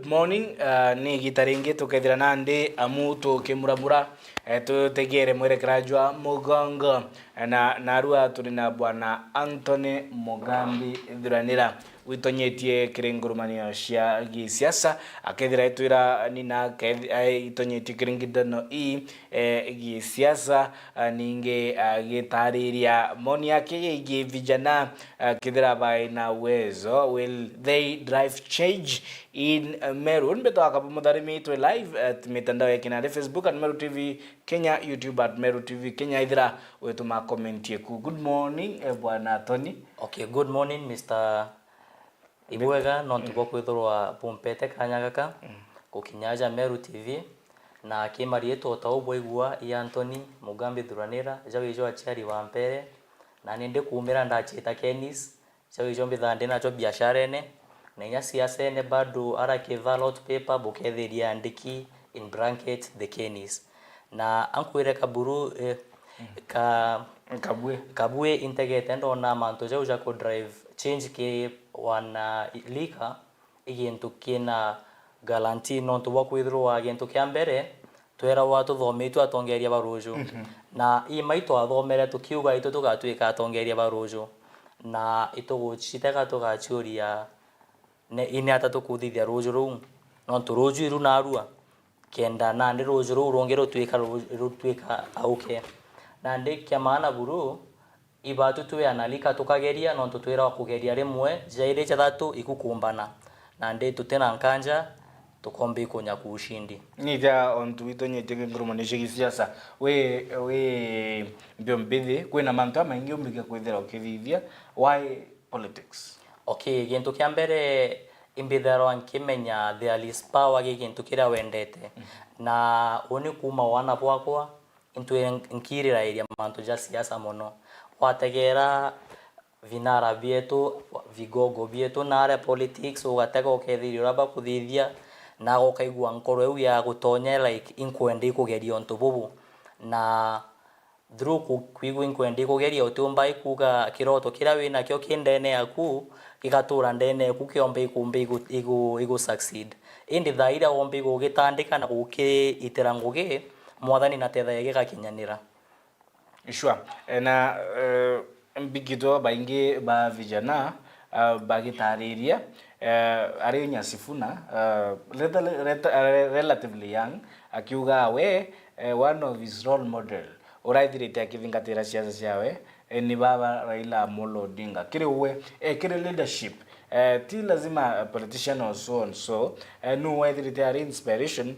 morning. Ni gitaringi tukethira nandi amu tukimuramura tutegere mwere krajwa mugongo na narua turi na bwana Anthony Mugambi Thuranira witonyetie kiringurumania cia gisiasa akethira itwira nina itonyetie kiringidano gisiasa ninge gitariria moni yake igi vijana kithira baina uwezo will they drive change in Meru. Nbetoka mudharimi tu live at mitandao ya kinade Facebook at Meru TV Kenya, YouTube at Meru TV Kenya. Idhira wetu ma comment yeku. Good morning bwana Tony. Okay, good morning Mr. Ibwega nontuko kwithurwa Pumpete kanyagaka kukinyaja Meru TV na kimari yetu otawubwigwa ya Anthony Mugambi Thuranira jawijo achari wa mpere na ninde kuumira ndachita Kenis jawijo mbithande nacho biashara ene na nya siasa ene bado arakiva lot paper bukethiria andiki in blanket the Kenis na ankwire kaburu kabue integrate ndona manto jauja ko drive change ke wana lika igintu kina galanti no to wakwithirwa agintu kya mbere twera watu thomitu atongeria baruju na i maito athomere tukiuga ito tugatwika atongeria baruju na ito guchiteka tugachuria ne ine atatu kuthithia ruju ru no turuju iru na arua kenda na ndi ruju ru rongero twika auke na ndi kya maana buru ibatu tuwe analika tukageria no tutwira kugeria rimwe jaire cha thatu ikukumbana na ndi tutena nkanja tukombe ikonya ku ushindi nija ontu itonyetie kiringurumanisha gisiasa we mbiombithe kwina mantu maingi umbike kwithira ukithithia why politics. Okay, gintu kya mbere imbitharo nkimenya there is power gintu kira wendete na uni kuma wana bwakwa into nkirira iria mantu ja siasa mono wategera vinara vyetu vigogo vyetu na politics ugatega ukethirio raba kuthithia na gokaigwa nkoro eu ya gutonya like inkwendi kugeria onto bubu na through kuigwa inkwendi kugeria utumba ikuga kiroto kira wina kyo kindene yaku gigatura ndene ku kiombe ikumbe igu succeed indi thaira ombe gugitandika na gukitira ngugi mwathani na tetha yege gakinyanira ishwa na mbigito baingi ba vijana bagitariria ari Nyasifuna relatively young akiuga we one of his role model uraithirite akithingatira ciaca ciawe ni baba Raila Amolo Odinga kiriwe kiri leadership ti lazima politician or so and so no waithirite ari inspiration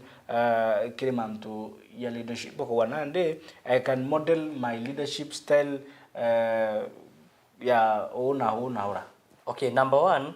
kiri mantu ya leadership ko wanande I can model my leadership style ya ona ora. Okay, number 1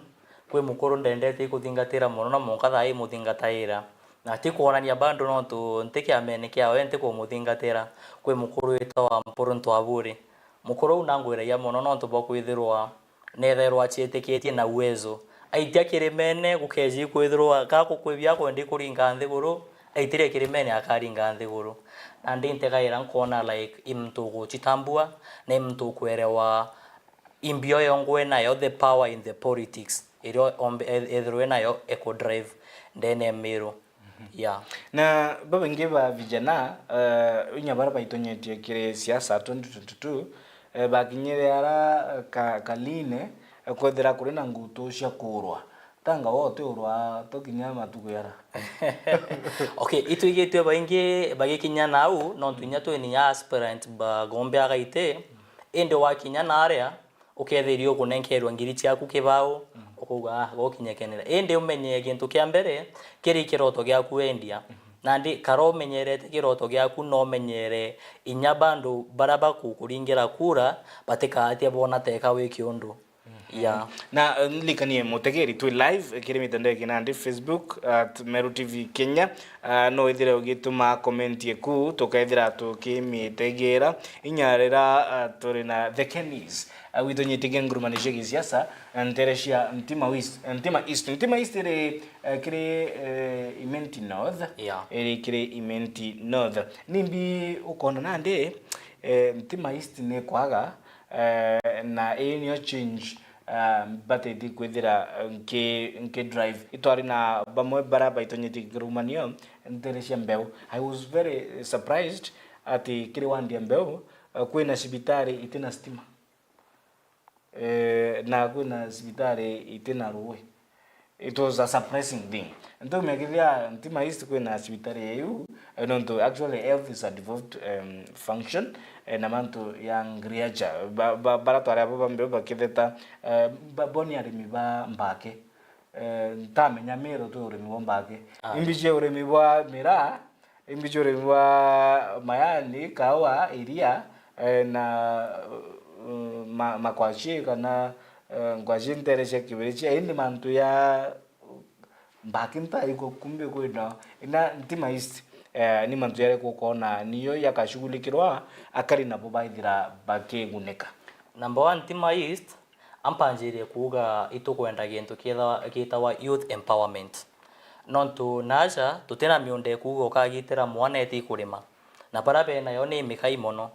kwe mukuru ndendete ikuthingatira muno na munkatha imuthingatira na ti kuonania bando no tu ntiki amene kia wente ko muthingatira kwe mukuru itawa mpuruntu aburi mukuru unangwira ya muno no tu bokwithirwa netherwa achiteketie na uwezo aitia kirimene gukeji kwithirwa kako kwibya ko ndi kuringa nthiguru aitire kirimene akaringa nthiguru na ndinte gaira nkona like imtu guchitambua na imtu kwerewa imbio yongwe nayo the power in the politics iro edrwe nayo eco drive ndene Meru yeah na baba ngeba vijana unyabara baitonyetie kire siasa 2022 bakinyere ara kaline kwethira kuri na ngutu cia kurwa tanga wote urwa tokinya matuko yara. Okay, itu igetwe baingi bagikinya nau no tunya tu ni aspirant ba gombe agaite ende wakinya naria ukethirio kunenkerwa ngiri ciaku kibao ukuga gokinyekenera ende umenye gintu kya mbere kiri kiroto gyaku endia nandi karo menyerete kiroto gyaku no menyere inyabandu baraba kukuringira kura batika atia bona teka wiki undu yeah na likanie mutegeri tu live kiri mitandao kinandi Facebook at Meru TV Kenya no ithire ugituma comment yeku tukaithira tukimitegera inyarira turi na the Kenis witonyetige ngurumanisha gisiasa nteresia ntima east ire kire Imenti North ire kire Imenti North nimbi ukona nande ntima east ne kwaga na enio change bateti kwithira nke drive itwari na bamwe baraba itonyeti kirumanio nterecia mbeu. I was very surprised ati kiri wandia mbeu kwina sibitari itina stima na kwina sibitari itina ruwe. It was a surprising thing. Nto megiria ntima East kwina sibitari yu nonto actually health is a devolved function na manto yang griacha baratwara abo mbeu bakitheta boni arimi ba mbake ntamenya mero tu urimi wa mbake imbije urimi wa mira imbije urimi wa mayani kawa iria na makwachi kana ngwaji nteresha kiberechi indi mantu ya mbake nta iko kumbe kwenda ina ntima East ni mantu yare kukona niyo yakashughulikirwa akari nabo baithira bakeguneka. Number 1 ntima East ampanjire kuga itukwenda gintu kitawa youth empowerment. Nontu naja tutena mionde kuga ukagitira mwana eti kurima na parabe nayo ni mikai mono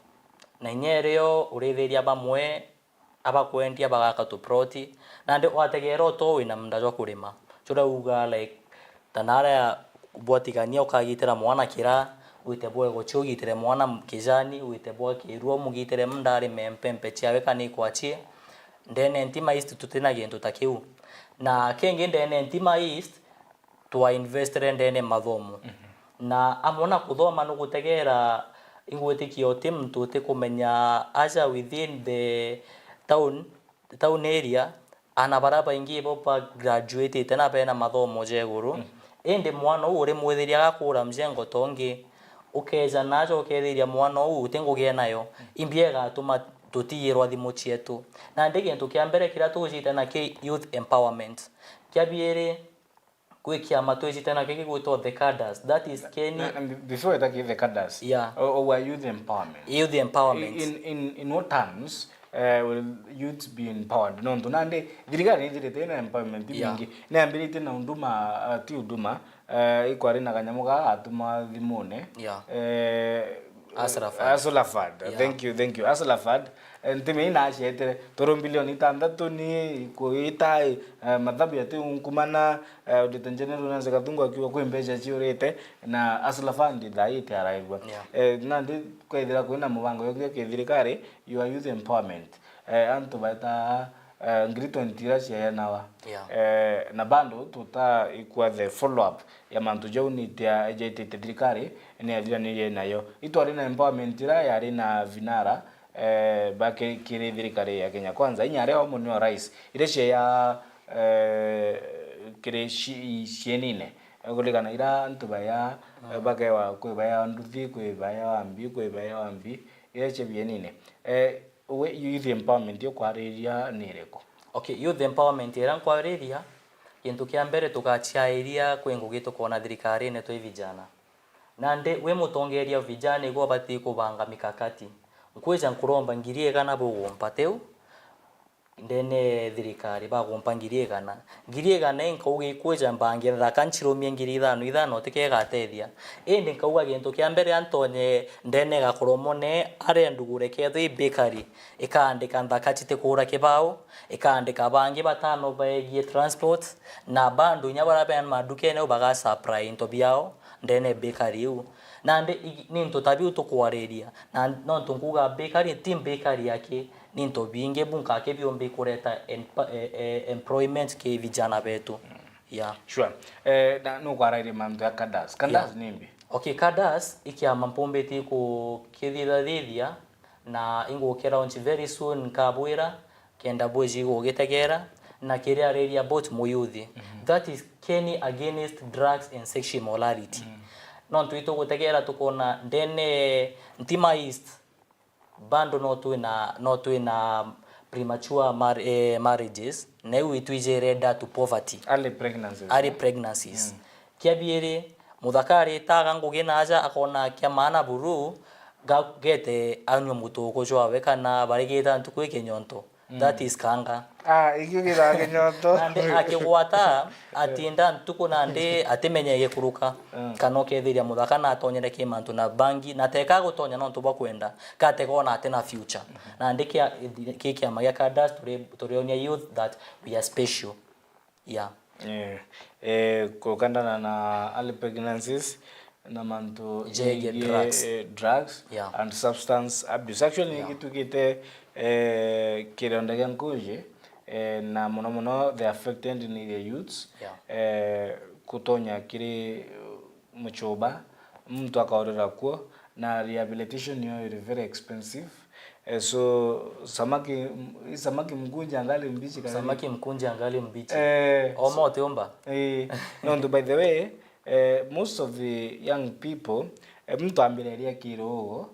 na nyereo urithiria bamwe abakwendia bagakatu proti na ndi wategero to wina mndajwa kurima chura uga like tanara bwatigania ukagitira mwana kira uite bwe gochugitire mwana kijani uite bwe kiruo mugitire mndari mempempe chiawe kani kwachie ndene ntima East tutena gintu takiu na kenge ndene ntima East twa investor ndene mathomo na amona kuthoma no gutegera ingwetikio tim tute kumenya aja within the town area ana baraba ingi bo pa graduate tena bena mathomo jeguru ende mwana uri mwithiria gakura mjengo tongi ukeza najo ukethiria mwana utengugia nayo imbiega atuma tutiyirwa thimu chietu na ndege ntukia mbere kira tujite na ke youth empowerment kiabiere kwikia matujite na kiki gwitwa the cadres that is Kenny before that the cadres or youth empowerment in what terms will youth be empowered no ntunande thirikari nthirite na empowerment bingi na ambirite na unduma ti unduma ikwari na kanyamu ga atuma thimune Aslafad. Thank you Aslafad. Ntime ina ashete toro bilioni 6 ni kuita madhabu ya kumana detengenero na zakatungu akiwa kwembeja chiorete na Aslafad daite araigwa nandi kwethira kwina mubango yo thirikari your youth empowerment antu baita ngirito ntira cia nawa na bando tuta ikwa the follow up ya mantu jo ni tia jete thirikari ni athira ni nayo itwari na empowerment ira yari na vinara bake kiri thirikari ya Kenya Kwanza inyare wa munio rais ile cia ya kire cienine guligana ira ntu baya bake wa kwe baya nduthi kwe baya wambi ile cia bienine youth empowerment yo kwariria nireko. Okay, youth empowerment era kwariria kintu kia mbere tukachiairia kwengugi tukona thirikari ne twi vijana nande we mutongeria vijana igwa bati kubanga mikakati nkweja nkuromba ngirie kana bugumpateu ndene thirikari bagumpangirie kana ngirie kana enkauge kweja mbangira kanchiro miengiri ithano tikegatethia ende nkauga gintu kia mbere antonye ndene gakoromone are ndugure kethe bakery ikaandika ndakati tekura kibao ikaandika bangi batano baegie transport na bandu nyabara ben madukene ubaga supply into biao ndene bakery u nande ninto tabiu tukwariria na no tunguga bakery team bakery yake ninto binge bunka ke biombe kureta employment ke vijana betu sure na no kwaraire mambo ya cadres nimbi. Okay, cadres ikia mampombe ti ko kithithia na ingokera on very soon kabwira kenda boji go getegera na kiria area about muyuthi that is Kenny against drugs and sexual immorality non tuito gutegera tukona ndene ntima East bando no tuina premature marriages na uitwije reda to poverty early pregnancies kiabiere muthakari taga ngugina aja akona kia mana buru gete anyo mutoko jwa wekana barigeta ntuku ikinyonto that is kanga Ikio githage nyoto nande akigwata atinda ntuko nande atimenye kuruka kana kethiria muthaka na atonyere kimantu na bangi na teka gutonya no ntuba kwenda kategona atena future nande kia magia kadas turionia youth that we are special. Kukandana na early pregnancies na mantu drugs and substance abuse. Actually kitu kite kirondega nkuje na muno the affected in the youths kutonya kiri mchoba mtu akaorera kuo na rehabilitation is very expensive. So samaki mkunja angali mbichi kana samaki mkunja angali mbichi omo teomba no, by the way most of the young people mtu ambireria kirogo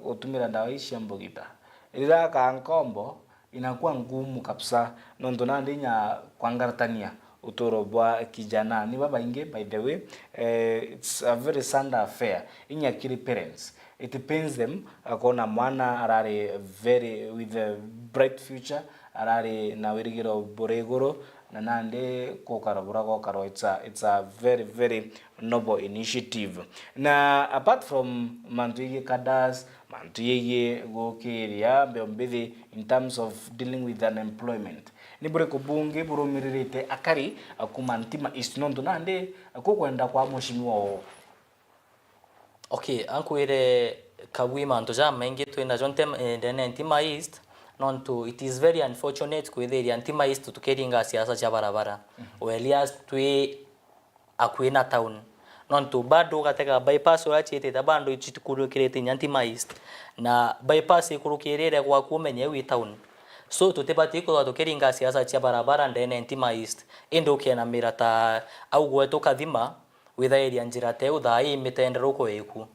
utumira dawa ici mbogita ila kankombo inakuwa ngumu kabisa no ndo nandinya kwangaratania utoro bwa kijana ni baba inge. By the way it's a very sad affair inya kiri parents. It depends them akona mwana arari very with a bright future arari na wirigiro boregoro na nande kokarabura kokaro. It's a very noble initiative. Na apart from mantuye kadas mantuye gokeria mbembithi in terms of dealing with unemployment ni bure kubunge burumiririte akari akumantima isnondo nande akokwenda kwa moshimi wao. Okay, ankuire kabui manto ja mengi twina jonte ndene Ntima East nonto it is very unfortunate kwithiri Ntima East tukeringa siasa cha barabara Elias twi akwina town nonto bado gateka bypass urachite tabando ichitukuru kirete Ntima East na bypass ikurukirire kwa kumenye wi town so tutebati ko tukeringa siasa cha barabara ndene Ntima East endo kena mirata au gweto kathima withairi njira te uthai mitendero ko eku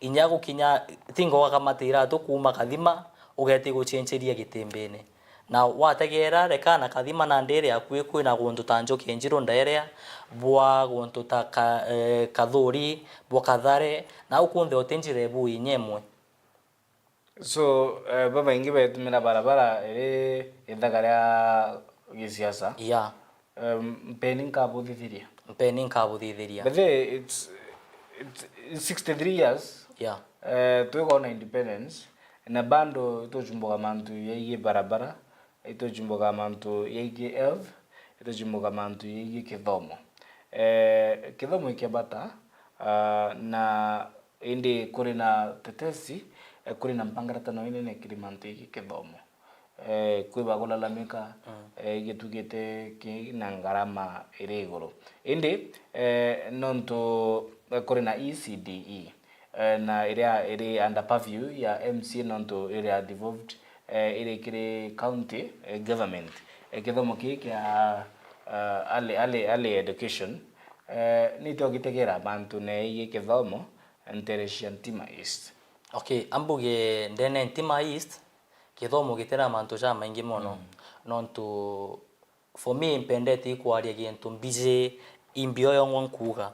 inyago kinya thingo wakamatira to kuma kathima ugeti guchencheria gitembene na wategera rekana kathima na ndere akue kwina guntu tanjo kenjiro ndere bwa guntu ta kathuri bwa kathare na ukunthe otenjire bu inyemwe. So baba ingi betumira barabara ere ithagaria gisiasa mpeni nkabudithiria but it's 63 years tuko independence na bando itochumboka mantu yeye barabara itochumboka mantu yeye health itochumboka mantu yeye kithomo kithomo ikibata na indi kuri na tetesi kuri na mpangaratano ine kirimantu yeye kithomo kwiba kulalamika gitugite na ngarama iri iguru indi nonto kuri na ECDE na iri under purview ya MC nonto iri devolved iri kiri county government kithomo kiki ya early education nito gitegera bantu ne iyi kithomo nterecia Ntima East. Okay, ambuge ndene Ntima East kithomo gitera mantu ja maingi mono nonto for me impendete kwaria gintu mbije imbio yo nkuga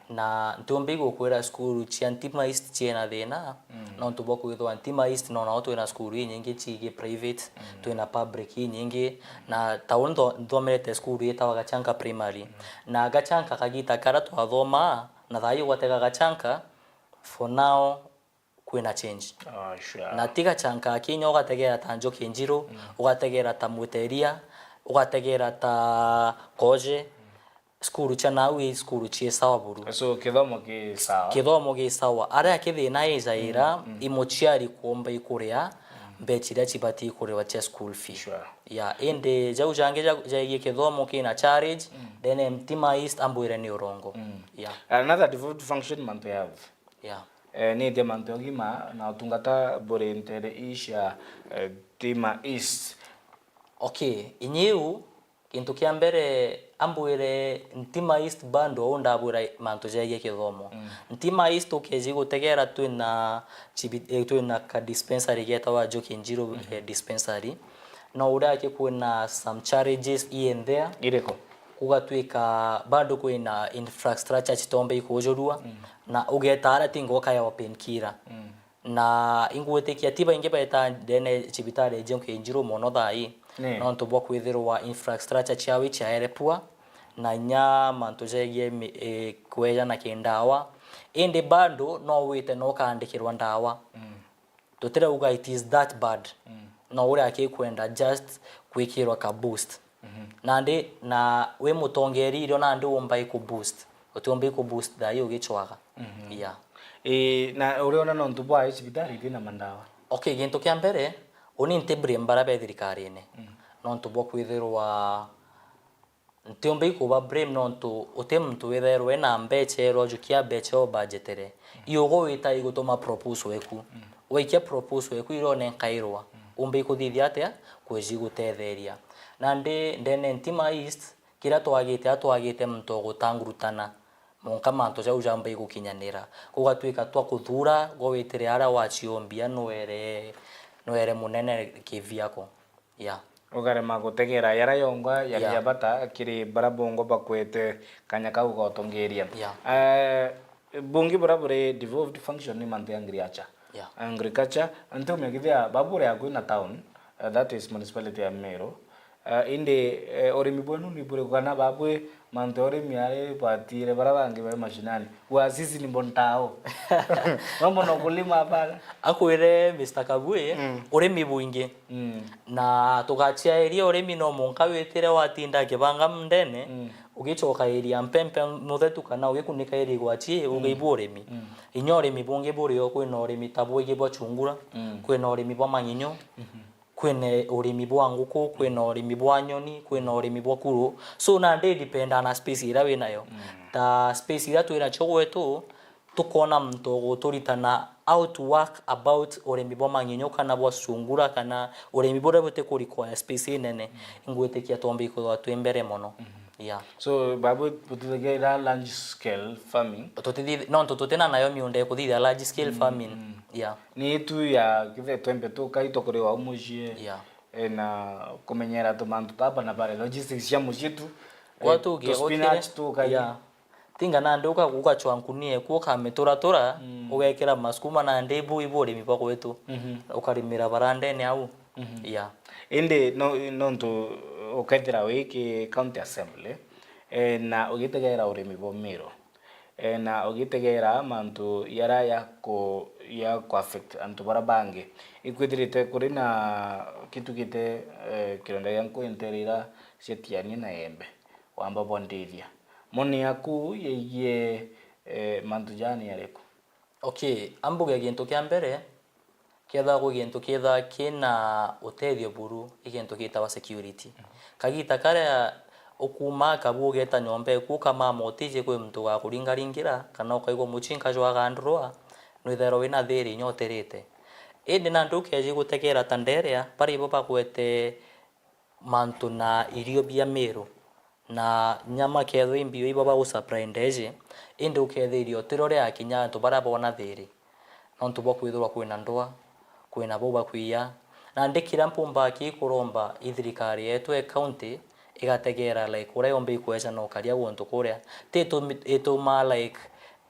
na ntumbi gukwira school cia Ntima East ciena thina nonto boko githwa Ntima East no na twina school nyingi chige private twina public nyingi na taundo ndomerete school yetawa Gachanka primary na Gachanka kagita karatu athoma na thayo gwatega Gachanka for now kwina change. Sure. Na tiga chanka kinyo ugategera ta Njoki Njiro ugategera ta Muteria ugategera ta Koje skuru cha nawe skuru chi sawa buru. So kithomo ki sawa ara kithina izaira imochiari kuomba ikuria mbechira chibati ikurewa cha school fee. Sure. Ende jau jange jaige kithomo kina charge then Ntima East ambuire ni urongo. Another devolved function manto have ni de manto gima na utungata bore intere isha Ntima East. Okay, inyeu kintu kia mbere ambuire Ntima East bando onda abura manto jaige kithomo. Ntima East ukeji gutegera twina ka dispensary getawa Njoki Njiro dispensary na urake kuna some charges in there ireko kugatwika bado kwina infrastructure chitombe ikojorua na ugetara tingo kaya open kira na ingwetekia tiba inge baita dene chibitare jonke injiro mono thai no ntubwa kwithirwa infrastructure chawe chaerepua na nya mantu jegie kweja na kindawa indi bado no wite no kaandikirwa ndawa tutira uga it is that bad no uri akikwenda just kwikirwa ka boost nandi na we mutongeri irio nandi umbai ku boost utombi ku boost thai ugichwaga yeah na uriona no ntubwa hospitali thina mandawa okay gintu kia mbere uni ntebre mbara be thirikari-ini no ntubwa kwithirwa ntiombe kuba brave no ntu utemtu wetherwe na mbeche rojukia beche o budgetere iyogo wita igutuma propose weku weikia propose weku irone nkairwa umbe kuthithia atia kwezi gutetheria na ndene ntima east kira twagite mtu gutangurutana monka manto ja ujamba igukinyanira kugatwika twa kuthura go witire ara wachiombia noere munene kiviako yeah ugarema gutegera yara yonga ya bata kiri barabongo bakwete kanyaka ugotongeria bungi barabure devolved function ni mante agriculture agriculture anto megithia babure akwina town that is municipality ya Meru inde orimi bonu ni bure kana babwe mante orimi are patire barabangi ba mashinani wa sisi ni bontao mambo no kulima bala akwire Mr. Kabwe orimi buingi na tugachia area orimi no monka wetire watinda kibanga mndene ugichoka area mpempe muthetu kana ugikunika area gwachi ugeibu orimi inyo orimi bungi bure yo kwina orimi tabwe igibwa chungura kwina orimi bwa manyinyo kwene urimi bwa nguku kwena urimi bwa nyoni kwena urimi bwa kuru so na depend na space ira we nayo ta space ira twira chogwetu tukona mto guturitana how to work about urimi bwa manginyo kana bwa sungura kana urimi bwa bote kuriko space nene ingwetekia tombi ko twembere mono yeah so babu putugera large scale farming tutena nayo miunde kuthithia large scale farming yeah ni tu ya kithe twembe tu kaito kuri wa mushie yeah na kumenyera tu mantu tapa na pale logistics ya mushitu watu spinach tu kai yeah tinga na ndoka gukachwa nkunie kuoka metora ugekera masukuma na ndebu ibore mipako wetu ukarimira barande ni au yeah inde no ntu ukethira wiki county assembly na ugitegera urimi bo Meru na ugitegera mantu yara yako affect antu barabange ikwithirite kuri na kitu kite kironda yanku interira setiani na embe wamba bondithia moni yaku yeye mantu jani yareko okay ambuge gintu kia mbere ketha go gintu ketha kina utethio buru igintu kita security kagita kare okuma kabugeta nyombe ku kama motije kwe mtu wa kuringaringira kana ukaigwa muchinka jwa gandroa no ithero wina thiri nyoterete indi na nduke aje gutekera tanderea pari bo pakwete mantu na irio bia Meru na nyama ketho imbio ibaba usurprise indi ukethirio tirore akinya to barabona thiri no ntubo kwithurwa kwina ndwa kwina boba kwiya na ndikira mpumba akikuromba ithirikari yetu county igategera like ura ombe kweza no karia wonto kuria teto ma like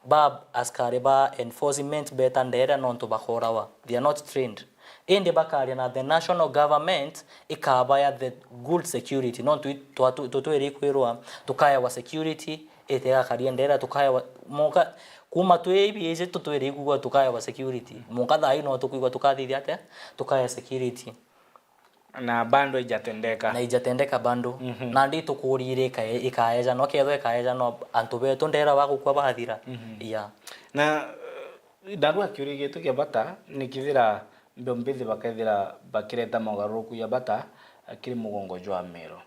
bab askari ba enforcement better ndera no to bakorawa they are not trained inde bakari na the national government ikabaya the good security no to erikwirwa tukaya wa security etega karia ndera tukaya moka kuma twebi eze tutwere igwa tukaya wa security moka thai no tukuigwa tukathithia ate tukaya security na bando ijatendeka bando na ndi tukurire ikaeja no ketho ikaeja no antu betu ndera bagukwa bathira yeah na darua kiurige tu bata nikithira mbombithi bakethira bakireta mogaruku ya bata akiri mugongo jwa Meru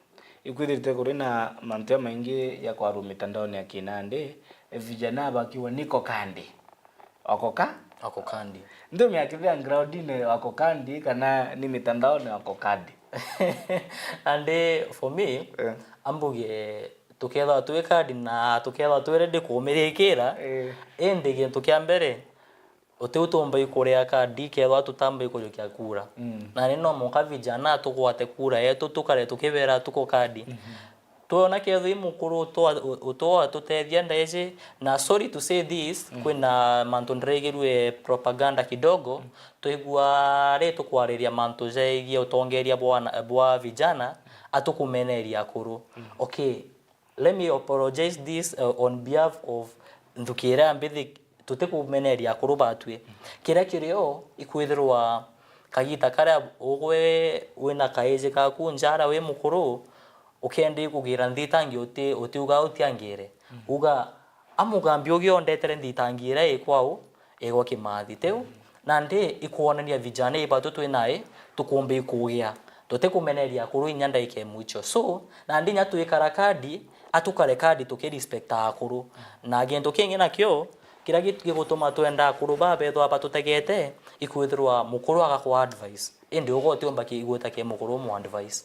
ikwithirite kuri na mantu maingi ya kwaru mitandao ya kinande vijana bakiwa niko kandi ako kandi ndio miakithia ground ni ako kandi kana ni mitandao ni ako kandi and for me ambuge tuketha tuwe kandi na tuketha tuwe ready kumirikira ende gintu kia mbere ututomba ikuria kandi ketha tutamba ikujukia kura na nino monka vijana tukwate kura yetu tukare tukibera tuko kandi tuona ketho imukuru utoa tutethia ndaici na sorry to say this kwina mantu ndiregirwe propaganda kidogo tuigua ri tukwariria mantu jaigie utongeria bwa vijana atukumeneria akuru. Okay, let me apologize this on behalf of ndukira mbithi tutikumeneria akuru batwe kira kirio ikwithirwa kagita karia ugwe wina kaeje kaku njara we mukuru ukende kugira ndhitangi utiuga utiangire uga amugambi ugiondetere ndhitangira ikwao ego kimathi teu na ndi ikuonania vijana ibatu twinae tukumbe ikugia tutikumeneria kuru inyanda ikemucho so na ndi nyatu ikarakadi atukare kadi tukirespect akuru na gento kingi nakyo kira gitu gigutuma twenda akuru babetho apa tutegete ikwithirwa mukuru agakwa advice indi ugote ombaki igweta ke mukuru mu advice.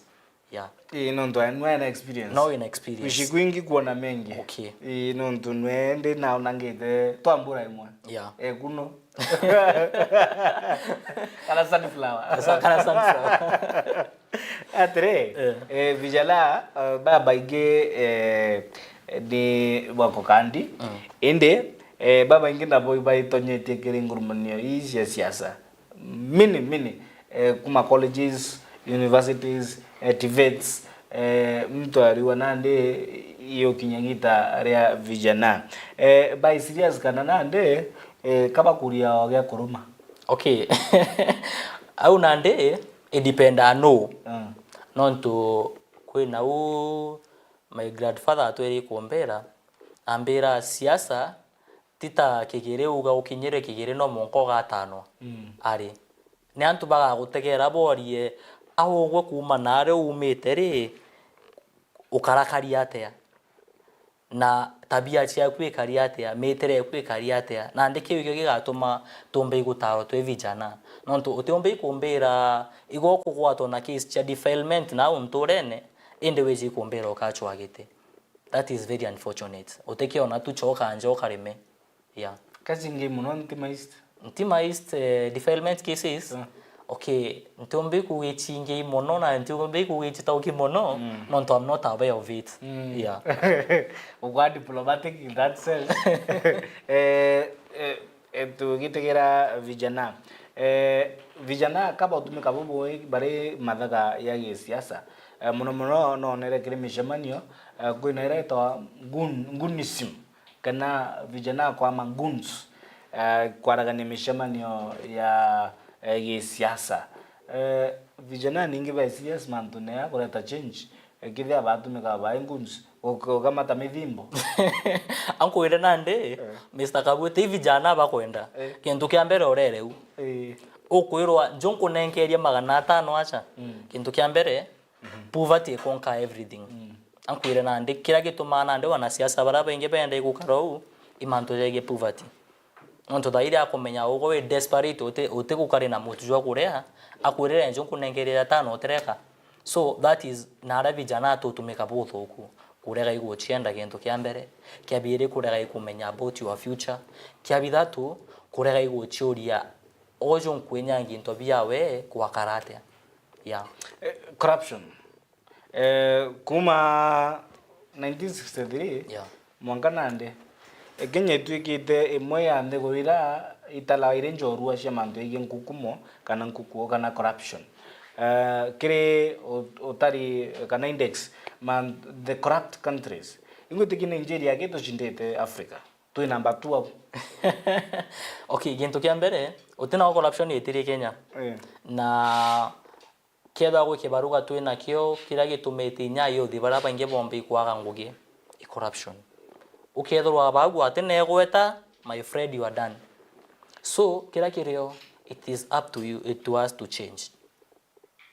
Yeah. No ndo ena experience. No in experience. Ushikuingi kuona mengi. Okay. No ndo nwende na unangete twambura imwe. Yeah. Kuno. Kana sunflower. Kana sunflower. Atre. Vijala baba ige ni wako kandi. Inde baba ingi nabo ibaitonyete kiringurumania isi siasa. Mini kuma colleges, universities, TVETs, mtu aliwa nande iyo kinyangita ria vijana. By serious kana nande kaba kuria wagea kuruma. Okay. Au nande independent no. Nonto kwina my grandfather atweri kuombera ambira siasa tita kigere uga ukinyere kigere no monko gatano. Ari ni antu baga gutegera borie aho gwe kuma nare umite ri ukarakaria atia na tabia ciaku ikaria atia metere yaku ikaria atia na ndike wikyo gigatuma tumbe igutaro twe vijana nontu utombe ikumbira igoku gwato na case cha defilement na unturene inde weji kumbira ukachwa gite. That is very unfortunate. Utekiona tu choka njoka rime. Yeah. Kazi ngimu no ntimaist defilement cases. Okay, ntombe kuwechinge mono na ntombe kuwechita ukimono nonto I'm not aware of it. Yeah. Uga diplomatic in that sense. Tu gitegera vijana. Vijana kaba utumika bobo bare mathaga ya gisiasa. Muno no nerekire mishemanio kwina ireto gunism kana vijana kwa manguns kwaragania mishemanio ya gisiasa. Vijana ningi ba serious mantu ne akoreta change kithia abatumika ba nguns kama tamithimbo anko ire nande Mr. Kabwete vijana bakwenda kintu kia mbere orereu ukwirwa njonko nenkeria 500 acha kintu kia mbere poverty conquer everything. Anko ire nande kira gituma nande wana siasa baraba inge bende gukaro imanto jege poverty onto daire akomenya ugo we desperate ote gukare na mutu jwa kurea akwirira njonko nenkeria 5 tereka. So that is nara vijana tutumika botho ku kurega igu chienda gento kia mbere kia bire kurega ikumenya about your future kia bithatu kurega igu chiuria ojo nkwenyangi into biawe kwa karate. Yeah. Corruption kuma 1963 yeah mwanganande Kenya twikite imwe ya ndegurira itala ire njorua cia mantu ige nkukumo kana nkukuo kana corruption. Kire utari kana index man the corrupt countries inguti Nigeria geto chindete Africa tu number 2. Okay, gento kia mbere utina corruption yetire Kenya na keda go kibaruga tu na kio kira gitumete nya yo dibara bange bombe kwaga ngugi corruption ukethorwa bagu atene gweta my friend you are done. So kira kirio it is up to you to us to change.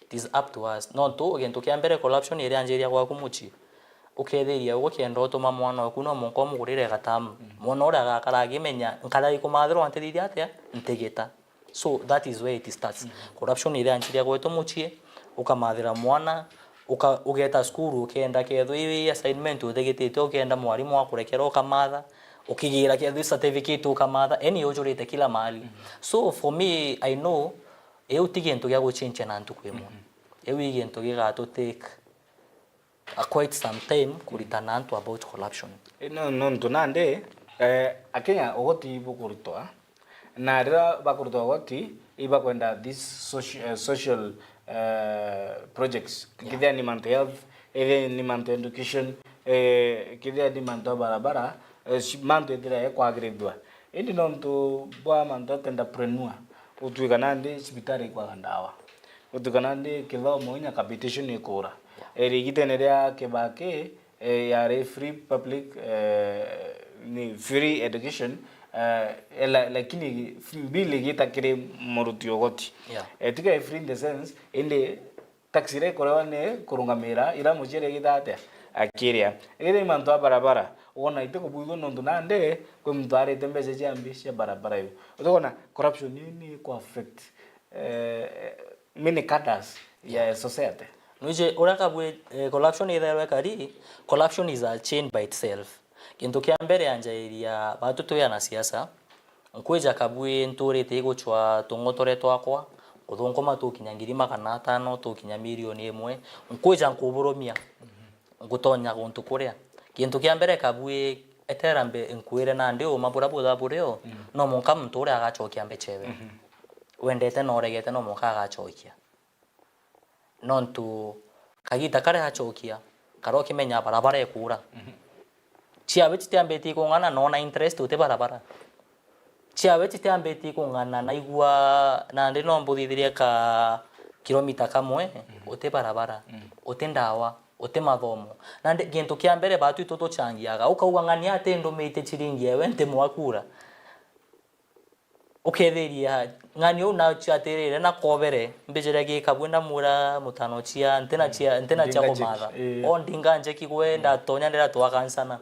It is up to us no to gento kia mbere corruption ire anjeria kwa kumuchi uketheria ugokenda utuma mwana waku no monko mugurire gatamu mwana ura gakaragi menya nkara ikumathiro antithithia atia ntegeta. So that is where it starts. Corruption ire anjeria gweto muchie ukamathira mwana ugeta skuru ukenda ketho iwi assignment uthegitite ukenda mwarimu wa kurekera ukamatha ukigira ketho certificate ukamatha any ujurite kila mahali. So for me I know eu tigento gya go change na ntu kwemo eu igento giga to take quite some time kuritana antu about corruption. No tunande akenya ogoti bukurutwa na rira bakurutwa ogoti iba kwenda this social projects kithia ni mental health ni mental education kithia ni mental barabara manto ethira kwagirithwa indi no ntu bwa manto entrepreneur utuika nandi sibitari kwa ndawa utuika nandi kithomo nya capitation ikura rigitene ria kibake ya free public ni free education lakini bili gitakire muruti ogoti tika free in the sense inde taxire korewa ne kurungamira ira mujere gitate akiria ire manto barabara wona ite kubugo nondu nande kwe mtare tembeze jambi cia barabara yo utona corruption ni ko affect many cadres ya society Nuje urakabwe corruption either kari corruption is a chain by itself kintu kia mbere anjairia batutu ya na siasa nkweja kabwe nturete guchwa tungotore twakwa kuthongoma tukinyangiri 500 tukinya milioni 1 nkweja nkuburumia ngutonya guntu kuria kintu kia mbere kabwe eterambe nkwire na ndio mabura butha bureo no monka mture agachokia mbechewe wendete no regete no monka agachokia nontu kagita kare hachokia karo kimenya barabara ekura chia beti tiambeti kungana no na interest ute barabara chia beti tiambeti kungana na igwa na ndi no mbudithiria ka kilomita kamwe ute barabara ute ndawa ute mathomo na gintu kia mbere batu itoto changiaga ukauga ngani ate ndomete chiringi ewe nte mwakura uketheria ngani una chaterere na kobere mbejera gikabwenda mura mutano chia ntena chia komatha ondinga nje kigwenda tonya ndera twakansana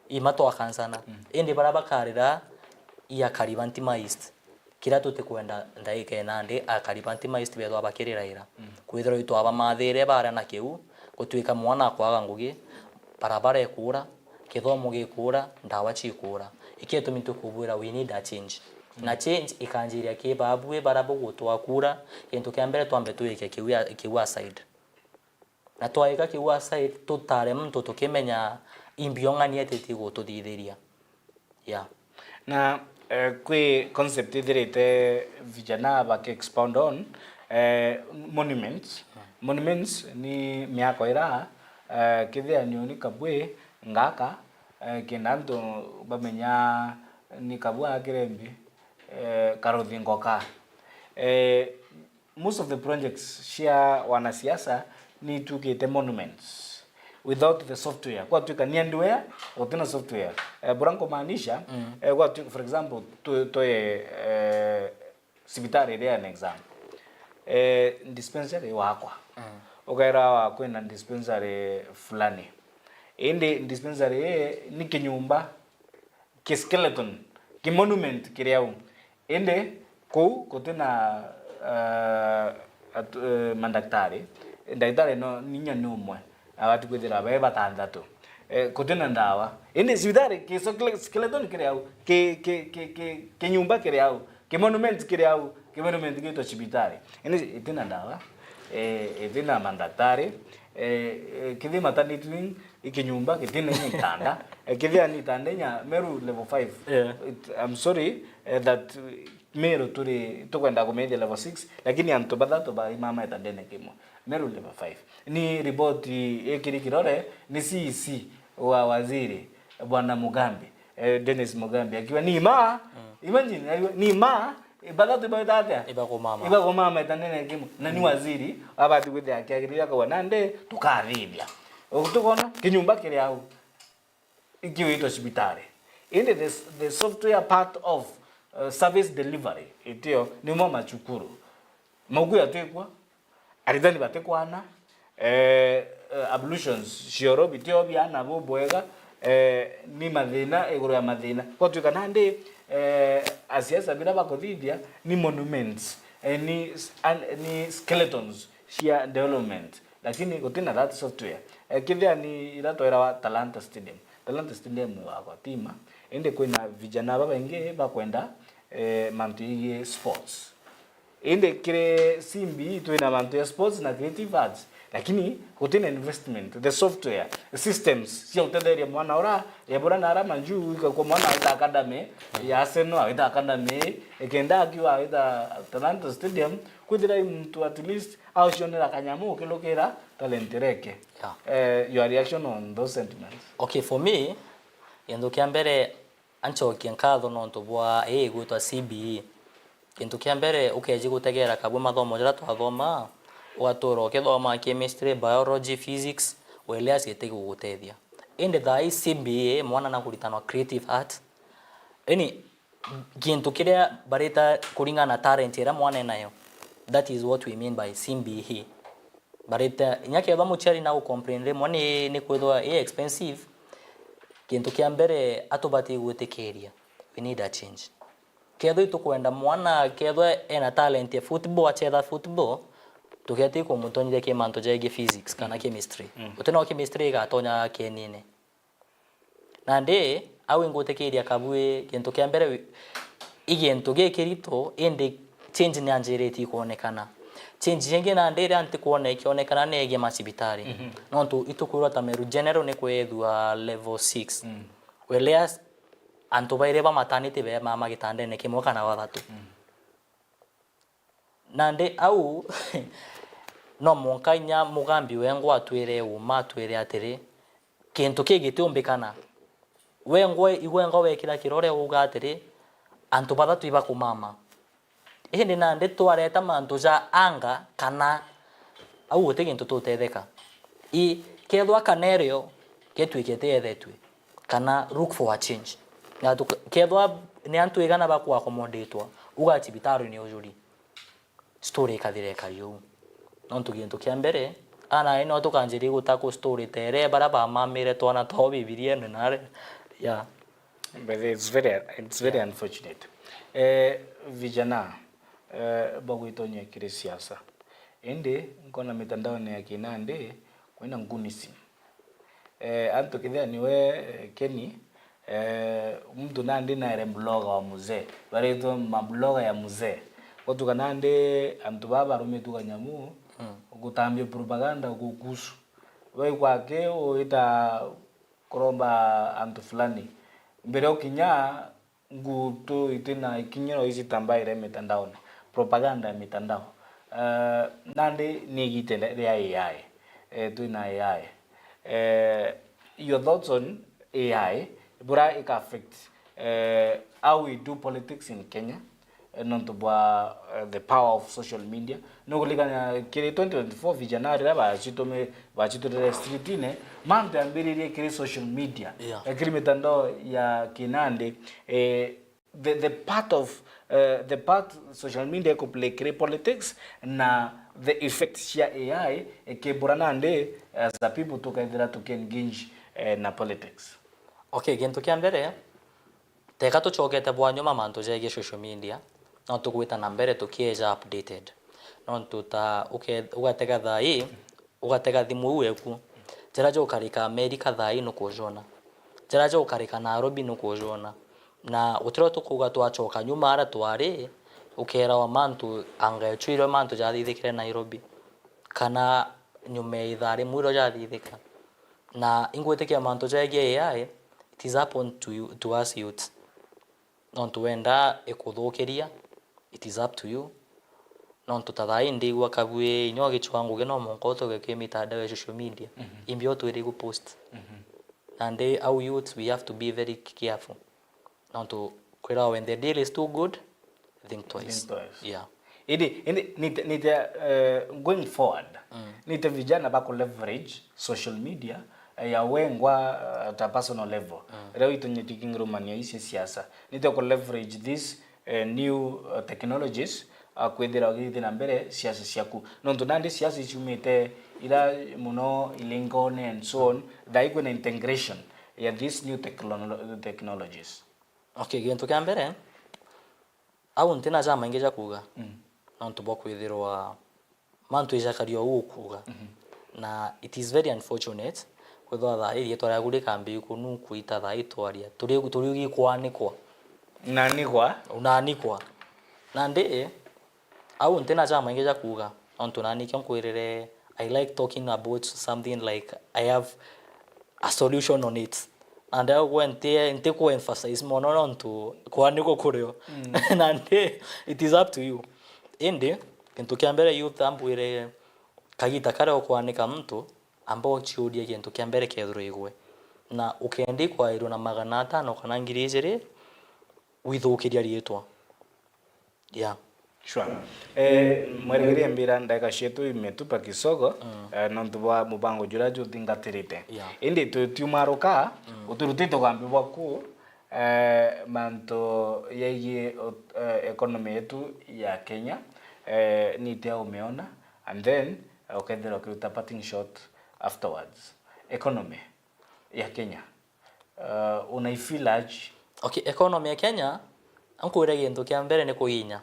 ima twakansana indi baraba karira ya Karibanti East kira tute kwenda ndaike nande a Karibanti East betwa abakirira ira kwithiro itu aba mathire bara na kiu gutwika mwana kwaga ngugi barabara ekura kithomo gikura ndawa chikura ikieto mintu kubwira we need a change na change ikanjiria kibabwe barabo gutwakura kintu kia mbere twambe tuike kiwa side na twaika kiwa side tutare mtu tukimenya imbionga eteti gututhithiria na kwi concept ithirite vijana bake expound on monuments ni miako ira kithia ni kabwe ngaka kinanto bamenya ni kabwa kirembi karothingo ka most of the projects share wanasiasa ni tukite monuments without the software kwa tuka ni hardware utena software buranko maanisha kwa tuka for example to sibitari ile an example dispensary wakwa ukaira wa kwenda dispensary fulani ende dispensary ni kinyumba ki skeleton ki monument kiriau ende kutena mandaktari no ninya numwe abati kwithira bae batandatu kutena ndawa ende sibitari ki skeleton kiriau ki nyumba kiriau ki monument kiriau ki monument gito sibitari ende itena ndawa itena mandaktari kithi maternity wing ikinyumba kitine nyitanda kithia ni tandenya Meru level 5 I'm sorry that Meru turi tukwenda kumethia level 6 lakini anto bathato ba mama etandene kimo Meru level 5 ni report ekirikirore ni CEC wa waziri bwana Mugambi Dennis Mugambi akiwa ni imagine ni bathato ba tata iba ko mama etandene kimo na ni waziri abati kwithia akiagiria kwa nande tukathibia ukutokona kinyumba kiri au ikiwito hospitali inde the software part of service delivery itio ni mama chukuru mogu yatekwa aridhani batekwana ablutions shioro bitio biana bobwega ni mathina iguru ya mathina kwa tuika nande asiasa bila bakothithia ni monuments ni skeletons share development lakini kutina that software kithia ni iratwera wa Talanta Stadium wa Kwatima ende kwina vijana baba inge bakwenda mantu sports inde kire CBE twina mantu ya sports na creative arts lakini kutina investment the software the systems cia utetheria mwana ora yebora na ara manju kwa mwana wa academy ya Arsenal wa academy ekenda akiwa wa Talanta Stadium kwithira mtu at least au shonera kanyamu kilokera talent reke. Your reaction on those sentiments? Okay, for me yendo kiambere ancho kiankatho no ntobwa gwitwa CBE kintu kiambere ukeje gutegera kabwe mathomo jara twathoma watoro kithoma chemistry biology physics wele asiete gugutethia inde thai CBA mwana na kuritana creative art kintu kiria barita kuringana na talent ira mwana nayo. That is what we mean by CBA. Barita nyake ba muchari na ucomprehend mwana ni kwithwa expensive kintu kiambere atubati gutekeria. We need a change. Ketho itukwenda mwana ketho ena talent ya football acheza football tuketi ko mutonyire ke manto jege physics kana chemistry utena chemistry ga tonya kenine nande awe ngotekeria kabwe kintu kya mbere igento gekirito ende change ni anjereti kuonekana change yenge nande ri anti kuonekana nege masibitari nontu itukwira tameru general ne kwethwa level 6 weleas anto baire ba maternity be mama gitande ne kimwe kana wathatu nande au no monkanya mugambi wengo atwire uma atwire atiri kintu kigitumbikana wengo igwengo wekira kirore uga atiri antu bathatu iba kumama indi nande twareta mantu ja anga kana au uti kintu tutetheka kethwa kanerio ketwikete ethetwe kana look for a change na kethwa ni antu igana bakwa accommodate uga chibitaro ni ujuri story kathireka yu nontu gintu kia mbere ana ino tukanjiri gutako story tere baraba mamire twana to bibirie nare but it's very unfortunate vijana bagwitonye kire siasa ende nkona mitandao ya kinande kwenda ngunisi anto kidha niwe Keni mtu nandi na blogger wa muzee bareto mablogger ya muzee watu kanande antu baba rumetu kanyamu gutambia propaganda kukusu wewe kwake oita koromba antu fulani mbere ukinya nguto itina ikinyero hizi tambaire mitandao propaganda ya mitandao nande nigitele ya AI tuina AI your thoughts on AI bura it affect how we do politics in Kenya not about the power of social media no kuligana kile 2024 vijana rira bachitore streetine mambo ambiririe kile social media kile mitandao ya kinande the part social media ko play kile politics na the effects ya AI ke buranande as the people to engage na politics. Okay, gintu kia mbere teka tuchogete bwanyuma mantu jege social media no tukwita na mbere tukieja updated no tuta ugatega thai ugatega thimu weku jerajo karika America thai no kujona jerajo karika Nairobi no kujona na utiro tukuga twachoka nyuma ara twari ukera wa mantu anga chwiro mantu jathithikire Nairobi kana nyume ithari mwiro jathithika na ingwetekia mantu jege AI it is upon to us youth non tuenda ekuthukiria it is up to you non tutathai ndigwa kabwe inyo gichwangu gino monkoto geke mitandao ya social media imbio twiri go post and our youth we have to be very careful non to kwira when the deal is too good think twice. Yeah need going forward need vijana bako leverage social media ya wengwa at a personal level leo itonyetikingiro Romania isi siasa need to leverage this new technologies kwendera ogite na mbere siasa siaku nonto nandi siasa isumite ila muno ilingone and so on that equal integration ya these new technologies. Okay, gintu kia mbere au ntina jama ingeja kuga nonto bokwithirwa mantu ijakario ukuga na it is very unfortunate kwithwa thai rie twara guri kambi kunu kuita thai twaria turi kwanikwa unanikwa nandi au ntena cha maingi ja kuga onto nani kyo kwirire I like talking about something like I have a solution on it, and I went there and take emphasize more on to kwa niko kurio and it is up to you ende kintu kiambere youth ambwire kagita kare okwanika mtu ambao chiudia kintu kiambere kethuro igwe na ukiandikwa iru na 500 kana 2000 withukiria rietwa yeah. Sure. Mweregeria mbira ndaka shetu imetupa kisogo nontuwa mubango juraju tingatirite. Indi tutiumaruka uturutito gambi waku manto yeye economy yetu ya Kenya ni tia umeona and then ukendera ukiruta parting shot afterwards. Economy ya Kenya unaifeel aje? Okay, economy ya Kenya ankuire gintu kia mbere ni kuhinya.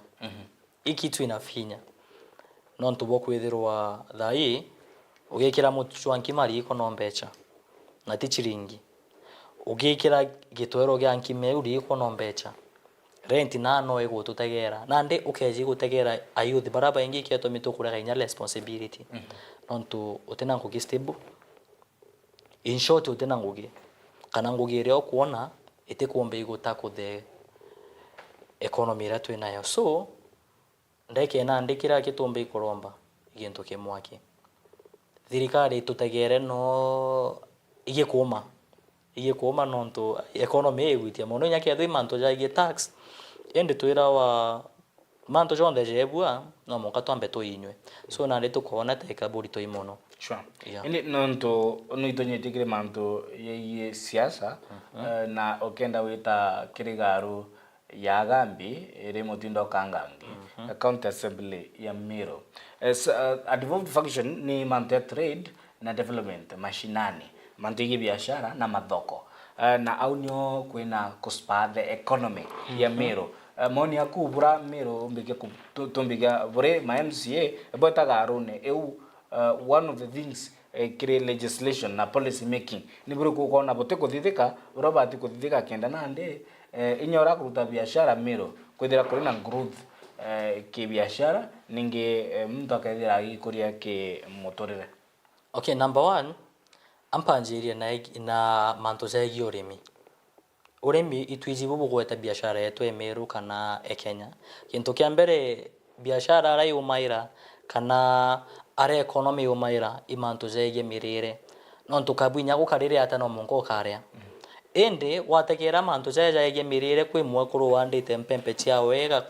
Ikitu inafinya nontu bokwithirwa thai ugikira muchwanki mari iko no mbecha na ti chiringi ugikira gitwero gya nkimeuri iko no mbecha rent na no ego tutegera na ndi ukeji gutegera ayuthi baraba ingi kieto mitukura gainya responsibility nontu utena ngugi stable in short utena ngugi kana ngugi rio kuona ite kuombe iguta kuthe economy ratu inayo so ndeke na ndikira kitumbe ikoromba igintu kimwaki thirikari tutegere no igikuma nontu economy igwitia muno nyake thwi manto jaige tax ende twira wa manto jonde jebua no muka twambe tuinywe so na ndi tukona teka buri to imono sure indi nontu no itonyetikire manto ye siasa na okenda wita kirigaru ya gambi ere motindo kangangi county assembly ya Miro a devolved function ni manto trade na development mashinani manto ya biashara na mathoko na aunyo kwina kuspa the economy ya Miro moni akubura Miro mbike tumbiga bure ma MCA botaga arune eu one of the things create legislation na policy making ni buru ko na bote kuthithika urabati kuthithika kenda nande inyora kuruta biashara Miro kwithira kuri na growth ki biashara ninge mtu akaithira agikuria ki mutorire. Okay, number 1 ampanjiria na manto zaigi urimi itwijibu bugweta biashara yetu Meru kana Kenya kintu kia mbere biashara ara yumaira kana ara economy yumaira imanto zaigi mirire nontu kabwinya gukarire ata no mungo karia ende wategera manto zaigi mirire kwi mwekuru wandite mpempe cia wega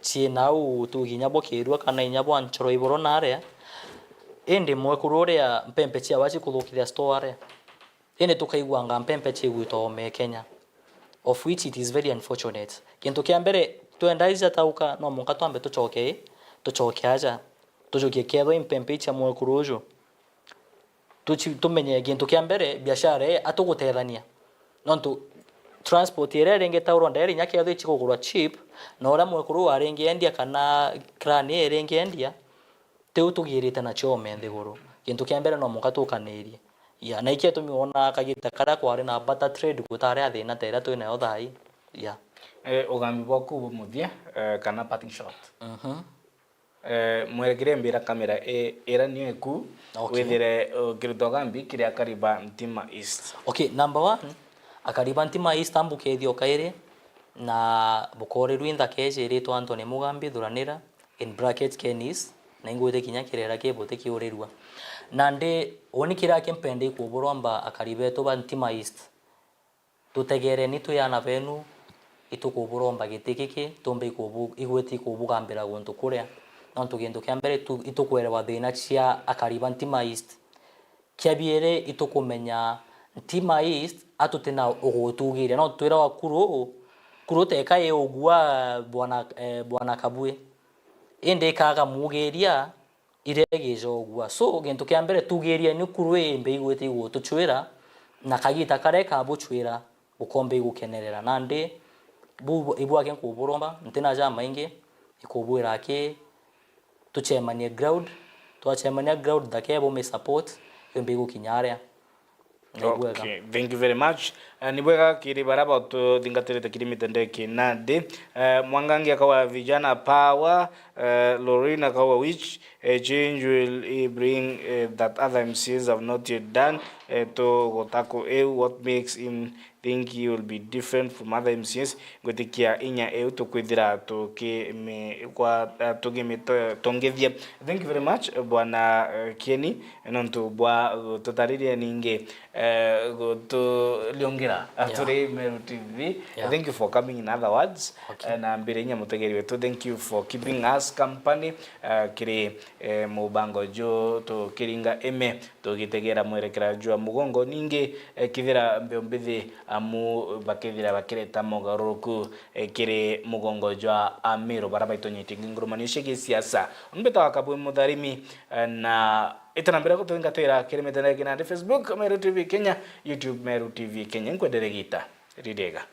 china u tuginya bokirwa kana inyabo anchoro iboro nare ende mwekuru uria mpempe cia wachi kuthukithia store ende tukaigwa nga mpempe cia gwito me Kenya of which it is very unfortunate kintu kia mbere twendaiza tauka no munga twambe tuchoke aja tujokie ketho mpempe cia mwekuru ujo tumenye kintu kia mbere biashara atugutethania nontu transport ire renge tauro ndere nyake yathu chikugurwa cheap na ora mwekuru arenge endia kana krani renge endia teu tugirite na chome nthiguru kintu kia mbere no munga tukanirie ya na ikia tumiona kagita kara kwari na barter trade gutare athina tera twina yo thai ya ugambi boku muthia kana parting shot mwerekire mbira kamera era niyo eku wethire kiruto gambi kiria kariba Ntima East. Okay, number 1 akariba Ntima East ambukethio kaire na bukore rwinda keje ritwa Anthony Mugambi thuranira in brackets Kenis na ingwete kinya kirera kibote kiurirwa nande onikira kempende kuburomba akaribe to Ntima East tutegere ni tuyana venu itukuburomba gitikiki tumbe kubu igweti kubugambira guntu kuria nontu gintu kia mbere itukwerewa thina cia akariba Ntima East kiabiere itukumenya Ntima East atutena ugutugire no twira wa kuru teka ye ugwa bwana Kabwe ende kaga mugeria iregejo ugwa so gintu kia mbere tugeria ni kuru embe igwete igutuchwira na kagita kareka buchwira ukombe igukenerera nande ibwake kuburomba ntena ja maingi ikubwira ki tuchemanie ground twachemania ground dakebo me support embe igukinyarea. Okay, thank you very much. Ni bwega kiri baraba tu thingatirite kiri mitendeki nandi mwangangi akawa vijana power Lorena Kawa, which change will bring that other MCs have not yet done to Gotako EU? What makes him think he will be different from other MCs? Gotikia inya EU to kwithira to ke me kwa to game tongethia. Thank you very much bwana Kieni nonto bwa tutariria ninge to liongera aturi Meru TV. Thank you for coming, in other words. Na mbere nya mutegeri wetu, thank you for keeping us company kiri mubango jo to kiringa eme to gitegera mwerekera jwa mugongo ninge kithira mbembithi amu bakithira bakireta mugaruku kiri mugongo jwa Amiro barabaito nyiti ngurumani shege siasa mbeta wakabwe mudharimi na itanambira kutungatira kiri metana kina Facebook Meru TV Kenya, YouTube Meru TV Kenya nkwenderegita ridega.